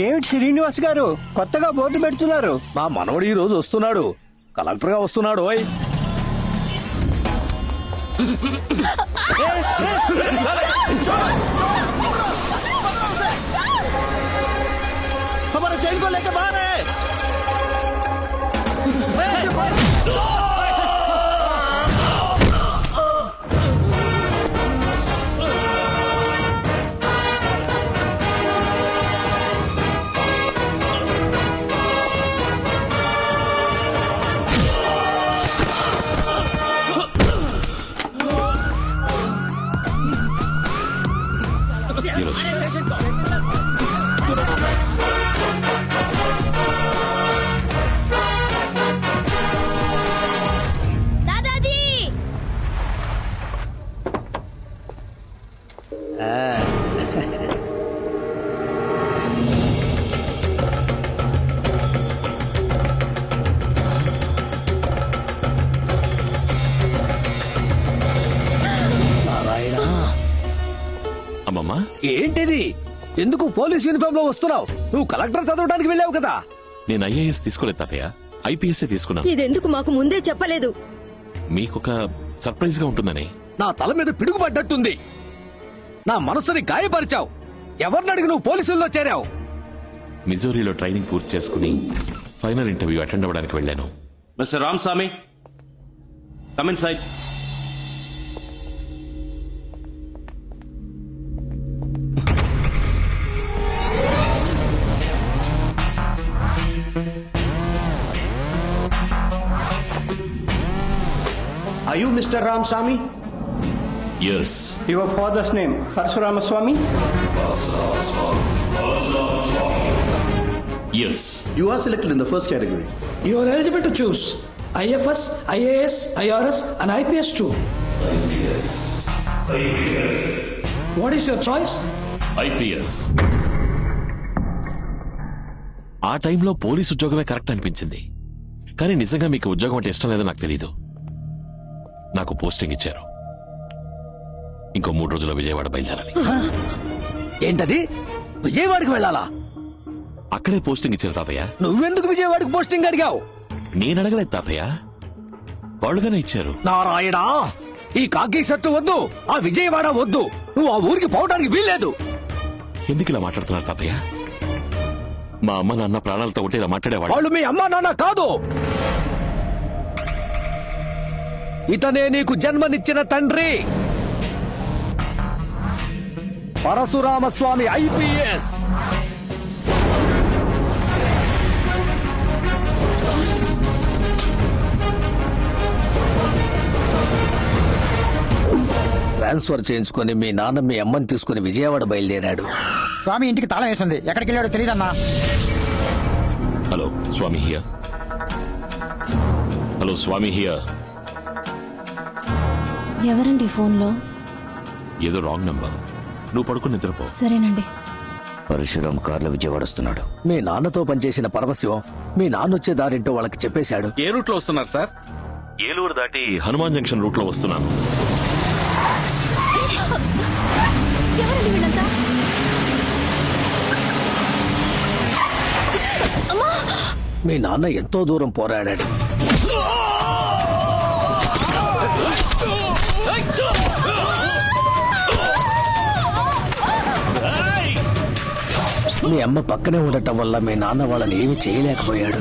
ఏమిటి శ్రీనివాస్ గారు కొత్తగా బోర్డు పెడుతున్నారు? మా మనవడు ఈ రోజు వస్తున్నాడు, కలెక్టర్ గా వస్తున్నాడు. ఓయ్ हमारा चैन को लेके बाहर है। दादाजी నారాయణ. అమ్మమ్మా, ఏంటిది? ఎందుకు పోలీస్ యూనిఫామ్ లో వస్తున్నావు? నువ్వు కలెక్టర్ చదవడానికి వెళ్ళావు కదా. నేను ఐఏఎస్ తీసుకోలేదు తాతయ్య, ఐపీఎస్ తీసుకున్నాను. ఇదెందుకు మాకు ముందే చెప్పలేదు? మీకొక సర్ప్రైజ్ గా ఉంటుందని. నా తల మీద పిడుగు పడ్డట్టుంది. నా మనసుని గాయపరిచావు. ఎవరిని అడిగి నువ్వు పోలీసుల్లో చేరావు? మిజోరీలో ట్రైనింగ్ పూర్తి చేసుకుని ఫైనల్ ఇంటర్వ్యూ అటెండ్ అవ్వడానికి వెళ్ళాను. Mr. Ramsamy, come inside. Are you Mr. Ramsamy? Yes, Your father's name, Parshuramaswamy? Yes. You are selected in the first category. You are eligible to choose IFS, IAS, IRS and IPS too. What is your choice? IPS. ఆ టైంలో police ఉద్యోగమే correct అనిపించింది. కానీ నిజంగా మీకు ఉద్యోగం అంటే ఇష్టం లేదో నాకు తెలీదు. నాకు పోస్టింగ్ ఇచ్చారు. ఇంకో 3 రోజుల్లో విజయవాడ బయలుదేరాలి. ఏంటది? విజయవాడకి వెళ్ళాలా? అక్కడే పోస్టింగ్ ఇచ్చారు తాతయ్య. నువ్వెందుకు విజయవాడకి పోస్టింగ్ అడిగావు? నేను అడగలేదు తాతయ్య, వాళ్ళుగానే ఇచ్చారు. నారాయణ, ఈ కాకి షర్టు వద్దు, ఆ విజయవాడ వద్దు. నువ్వు ఆ ఊరికి పోవడానికి వీల్లేదు. ఎందుకు ఇలా మాట్లాడుతున్నారు తాతయ్య? మా అమ్మ నాన్న ప్రాణాలతో ఉంటే ఇలా మాట్లాడేవాడు. వాళ్ళు మీ అమ్మా నాన్న కాదు. ఇతనే నీకు జన్మనిచ్చిన తండ్రి, పరశురామస్వామి ఐపీఎస్. ట్రాన్స్ఫర్ చేయించుకొని మీ నాన్న మీ అమ్మని తీసుకుని విజయవాడ బయలుదేరాడు. స్వామి ఇంటికి తాళం వేసింది, ఎక్కడికి వెళ్ళాడో తెలియదన్నా. Hello Swami here. Hello Swami here. ఎవరండి ఫోన్లో? ఏదో రాంగ్ నంబర్. నువ్వు పడుకుని నిద్రపో. సరేనండి. పరశురామ్ కార్లో విజయవాడ వస్తున్నాడు. మీ నాన్నతో పనిచేసిన పరమశివం మీ నాన్న వచ్చే దారింటో వాళ్ళకి చెప్పేశాడు. ఏ రూట్ లో వస్తున్నారు సార్? ఏలూరు దాటి హనుమాన్ జంక్షన్ రూట్ లో వస్తున్నాను. ఎవరండి వీళ్ళంతా? మీ నాన్న ఎంతో దూరం పోరాడాడు. మీ అమ్మ పక్కనే ఉండటం వల్ల మీ నాన్న వాళ్ళని ఏమీ చేయలేకపోయాడు.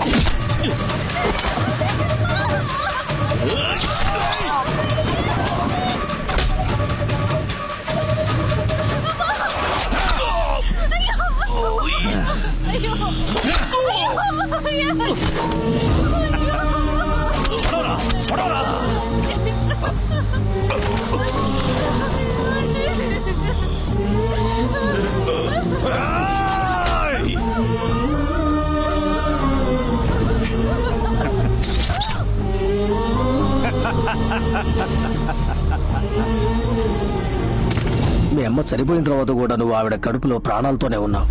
మీ అమ్మ చనిపోయిన తర్వాత కూడా నువ్వు ఆవిడ కడుపులో ప్రాణాలతోనే ఉన్నావు.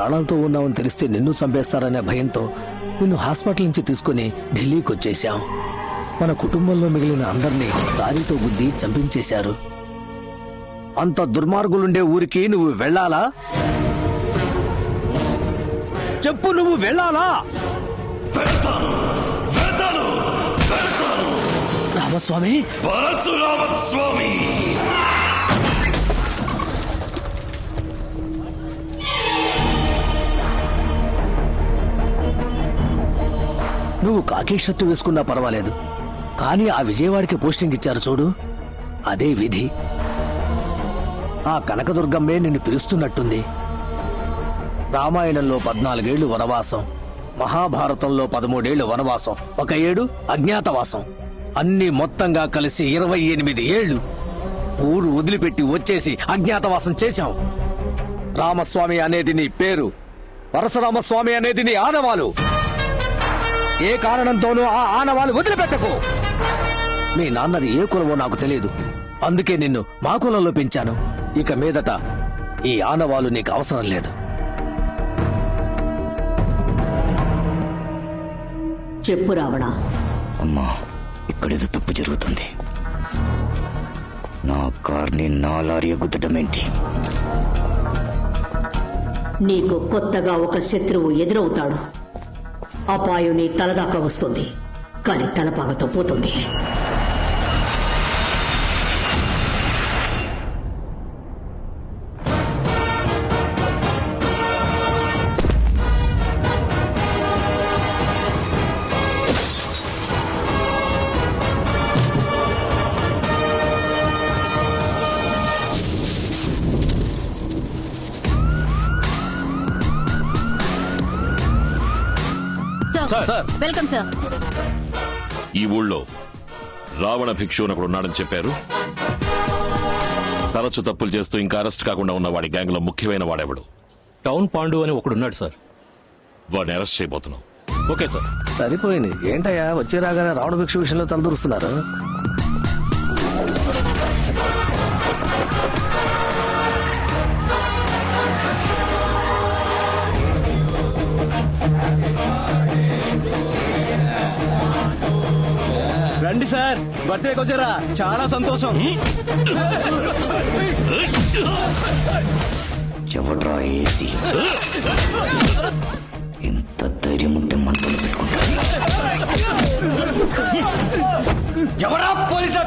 ప్రాణాలతో ఉన్నావని తెలిస్తే నిన్ను చంపేస్తారనే భయంతో నిన్ను హాస్పిటల్ నుంచి తీసుకుని ఢిల్లీకి వచ్చేశాం. మన కుటుంబంలో మిగిలిన అందరినీ దారితో గుద్ది చంపించేశారు. అంత దుర్మార్గులుండే ఊరికి నువ్వు వెళ్ళాలా? చెప్పు, నువ్వు వెళ్ళాలా? రామస్వామి, పరశురామస్వామి, నువ్వు కాకి షర్టు వేసుకున్నా పర్వాలేదు, కానీ ఆ విజయవాడకి పోస్టింగ్ ఇచ్చారు చూడు, అదే విధి. ఆ కనకదుర్గమ్మే నిన్ను పిలుస్తున్నట్టుంది. రామాయణంలో 14 ఏళ్లు వనవాసం, మహాభారతంలో 13 ఏళ్లు వనవాసం, 1 ఏడు అజ్ఞాతవాసం, అన్ని మొత్తంగా కలిసి 28 ఏళ్లు ఊరు వదిలిపెట్టి వచ్చేసి అజ్ఞాతవాసం చేశాం. రామస్వామి అనేది నీ పేరు, పరశురామస్వామి అనేది నీ ఆనవాలు. ఏ కారణంతోనూ ఆ ఆనవాలు వదిలిపెట్టకు. మీ నాన్నది ఏ కులమో నాకు తెలియదు, అందుకే నిన్ను మా కులంలో పెంచాను. ఇక మీదట ఈ ఆనవాలు నీకు అవసరం లేదు. చెప్పు రావణ. అమ్మా, ఇక్కడేదో తప్పు జరుగుతుంది. నా కార్ని నా లారీ గుద్దటమేంటి? నీకు కొత్తగా ఒక శత్రువు ఎదురవుతాడు. అపాయం నీ తలదాకా వస్తుంది, కానీ తలపాగతో పోతుంది. Sir, welcome sir. ఈ ఊళ్ళో రావణ భిక్షు అని ఒకడు ఉన్నాడని చెప్పారు. తరచు తప్పులు చేస్తూ ఇంకా అరెస్ట్ కాకుండా ఉన్న వాడి గ్యాంగ్ లో ముఖ్యమైన వాడెవడు? టౌన్ పాండు అని ఒకడున్నాడు సార్. వాడిని అరెస్ట్ చేయబోతున్నాం. Okay sir. సరిపోయింది. ఏంటయ్యా, వచ్చి రాగానే రావణ భిక్షు విషయంలో తలదూరుస్తున్నారు? రండి సార్, బర్త్డేకి వచ్చారా? చాలా సంతోషం. ఎవడ్రా ఏసి? ఎంత ధైర్యం ఉంటే మనసులో పెట్టుకుంటా. ఎవరా పోలీసు?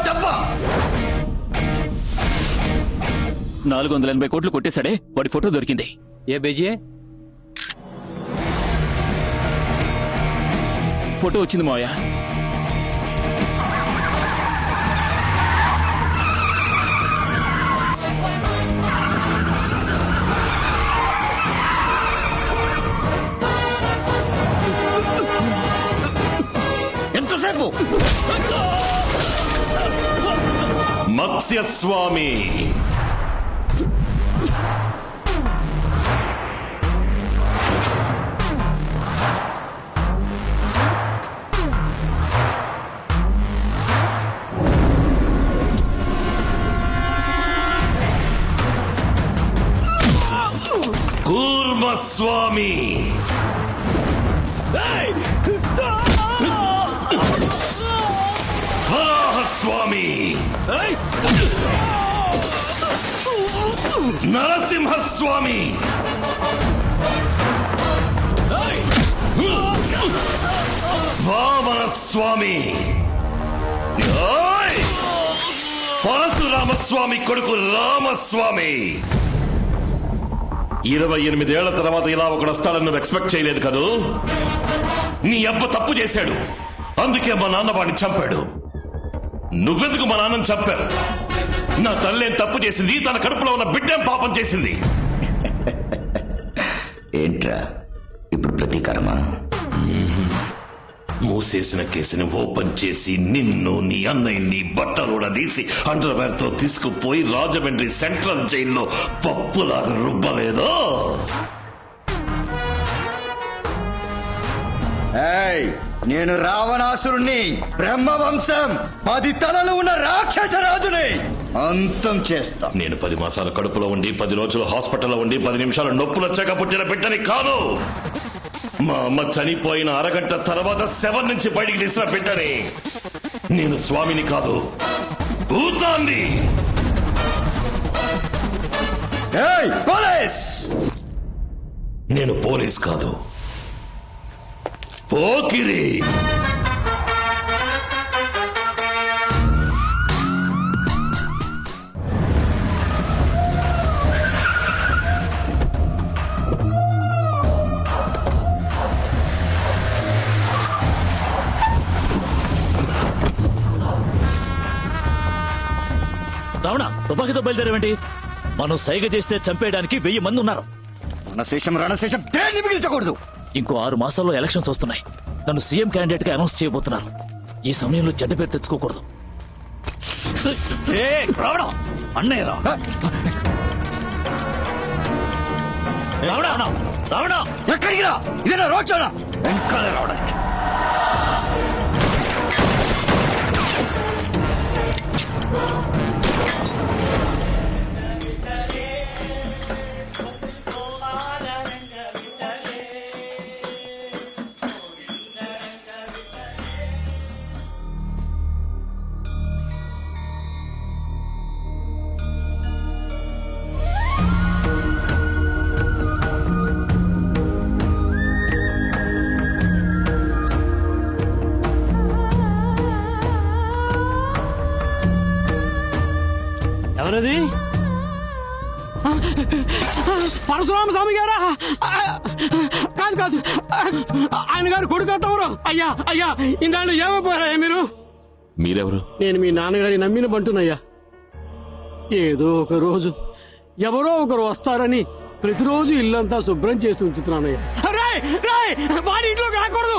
480 కోట్లు కొట్టేశాడే, వాడి ఫోటో దొరికింది. ఏ బేజీ ఫోటో వచ్చింది మావయ్య. ఎంతసేపు? మత్స్యస్వామి, కూర్మస్వామి, వరాహస్వామి, నరసింహస్వామి, వామనస్వామి, పరశురామస్వామి కొడుకు రామస్వామి. 28 ఏళ్ల తర్వాత ఇలా ఒకడు వస్తాడని నువ్వు ఎక్స్పెక్ట్ చేయలేదు కదూ? నీ అబ్బ తప్పు చేశాడు, అందుకే మా నాన్న వాడిని చంపాడు. నువ్వెందుకు మా నాన్నని చంపావు? నా తల్లేం తప్పు చేసింది, తన కడుపులో ఉన్న బిడ్డేం పాపం చేసింది? ఏంట్రా ఇప్పుడు ప్రతీకారమా? మూసేసిన కేసుని ఓపెన్ చేసి నిన్ను, నీ అన్నయ్యని బట్టలు తీసి అండర్వేర్ తో తీసుకుపోయి రాజమండ్రి సెంట్రల్ జైల్లో పప్పులాగా రుబ్బలేదో? ఏయ్, నేను రావణాసురుణ్ణి, బ్రహ్మవంశం 10 తలలు ఉన్న రాక్షస రాజుని అంతం చేస్తా. నేను 10 మాసాల కడుపులో ఉండి 10 రోజులు హాస్పిటల్లో ఉండి 10 నిమిషాలు నొప్పులు వచ్చాక పుట్టిన బిడ్డని కాదు. మా అమ్మ చనిపోయిన అరగంట తర్వాత శవం నుంచి బయటికి తీసిన బిడ్డని. నేను స్వామిని కాదు, భూతాన్ని. ఏయ్, పోలీస్! నేను పోలీస్ కాదు, పోకిరి. రావణ, తుపాకీతో బయలుదేరేవేంటి? మనం సైగ చేస్తే చంపేయడానికి 1000 మంది ఉన్నారు. రణశేషం దేన్ని మిగిల్చకూడదు. ఇంకో 6 మాసాల్లో ఎలక్షన్స్ వస్తున్నాయి. నన్ను సీఎం క్యాండిడేట్ గా అనౌన్స్ చేయబోతున్నారు. ఈ సమయంలో చెడ్డ పేరు తెచ్చుకోకూడదు. రావడం అన్నయ్య రా. రావడం ఎక్కడికి రా? ఇదేనా రోడ్ షోనా? వెంకాలే రావడానికి. ఎవరది? పరశురామ స్వామి గారా? కాదు కాదు, ఆయన గారు కొడుకు తమరు. అయ్యా అయ్యా, ఇన్నాళ్ళు ఏమైపోయారయ్యా మీరు? మీరెవరు? నేను మీ నాన్నగారి నమ్మిన బంటునయ్యా. ఏదో ఒక రోజు ఎవరో ఒకరు వస్తారని ప్రతిరోజు ఇల్లంతా శుభ్రం చేసి ఉంచుతున్నానయ్యా. వారి ఇంట్లోకి రాకూడదు.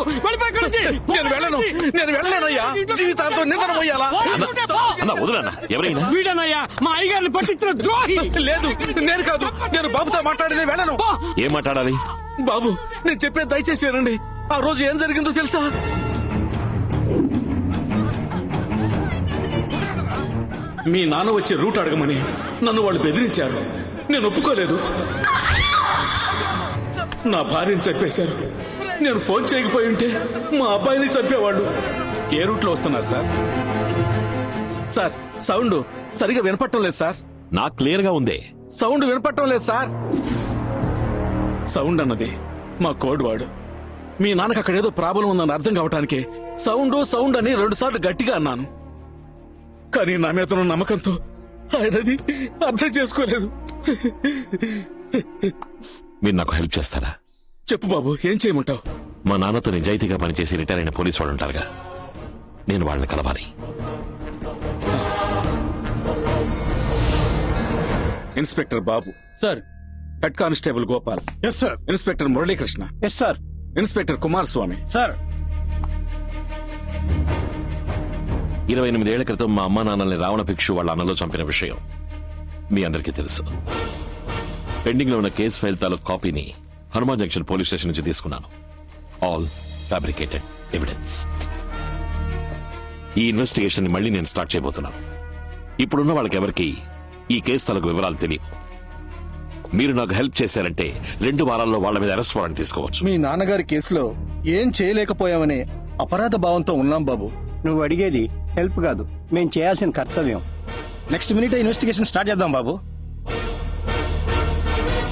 నేను వెళ్ళలేనయ్యా. జీవితాంతం నిద్ర పోయాలా? వదలన్నా. ఎవరైనా వీడనయ్యా మా అయ్యగారిని పట్టించిన ద్రోహి. లేదు, నేను కాదు. నేను బాబుతో మాట్లాడేది, వెళ్ళను. ఏం మాట్లాడాలి? బాబు, నేను చెప్పేది దయచేసి వినండి. ఆ రోజు ఏం జరిగిందో తెలుసా? మీ నాన్న వచ్చే రూట్ అడగమని నన్ను వాళ్ళు బెదిరించారు. నేను ఒప్పుకోలేదు. నా భార్యని చంపేశారు. నేను ఫోన్ చేయకపోయి ఉంటే మా అబ్బాయిని చంపేవాళ్ళు. ఏ రూట్ లో వస్తున్నారు సార్? సార్, సౌండ్ సరిగా వినపట్టం లేదు సార్. నాకు క్లియర్ గా ఉందే. సౌండ్ వినపట్టం లేదు సార్. సౌండ్ అన్నది మా కోడ్ వాడు. మీ నాన్నకు అక్కడ ఏదో ప్రాబ్లం ఉందని అర్థం కావటానికి సౌండ్ అని 2 సార్లు గట్టిగా అన్నాను. కానీ నా మీద ఉన్న నమ్మకంతో ఆయనది అర్థం చేసుకోలేదు. మీరు నాకు హెల్ప్ చేస్తారా? చెప్పు బాబు, ఏం చేయమంటావు? మా నాన్నతో నిజాయితీగా పనిచేసి రిటైర్ అయిన పోలీసు వాళ్ళు ఉంటారుగా, నేను వాళ్ళని కలవాలి. Inspector Babu sir. Head constable Gopal. Yes sir. Inspector Muralikrishna. Yes sir. Inspector Kumaraswamy. Sir. 28 ఏళ్ల క్రితం మా అమ్మా నాన్నల్ని రావణ భిక్షు వాళ్ళ అన్నలో చంపిన విషయం మీ అందరికీ తెలుసు. పెండింగ్ లో ఉన్న కేసు ఫైల్ తాలూకు కాపీని హనుమాన్ జంక్షన్ పోలీస్ స్టేషన్ నుంచి తీసుకున్నాను. All fabricated evidence. ఈ ఇన్వెస్టిగేషన్ ని మళ్ళీ నేను స్టార్ట్ చేయబోతున్నాను. ఇప్పుడున్న వాళ్ళకెవరికి ఈ కేసు తాలూకు వివరాలు తెలియవు. మీరు నాకు హెల్ప్ చేశారంటే 2 వారాల్లో వాళ్ళ మీద అరెస్ట్ వారెంట్ తీసుకోవచ్చు. మీ నాన్నగారి కేసులో ఏం చేయలేకపోయామనే అపరాధ భావంతో ఉన్నాం బాబు. నువ్వు అడిగేది హెల్ప్ కాదు, మేము చేయాల్సిన కర్తవ్యం. నెక్స్ట్ మినిట్ ఇన్వెస్టిగేషన్ స్టార్ట్ చేద్దాం బాబు.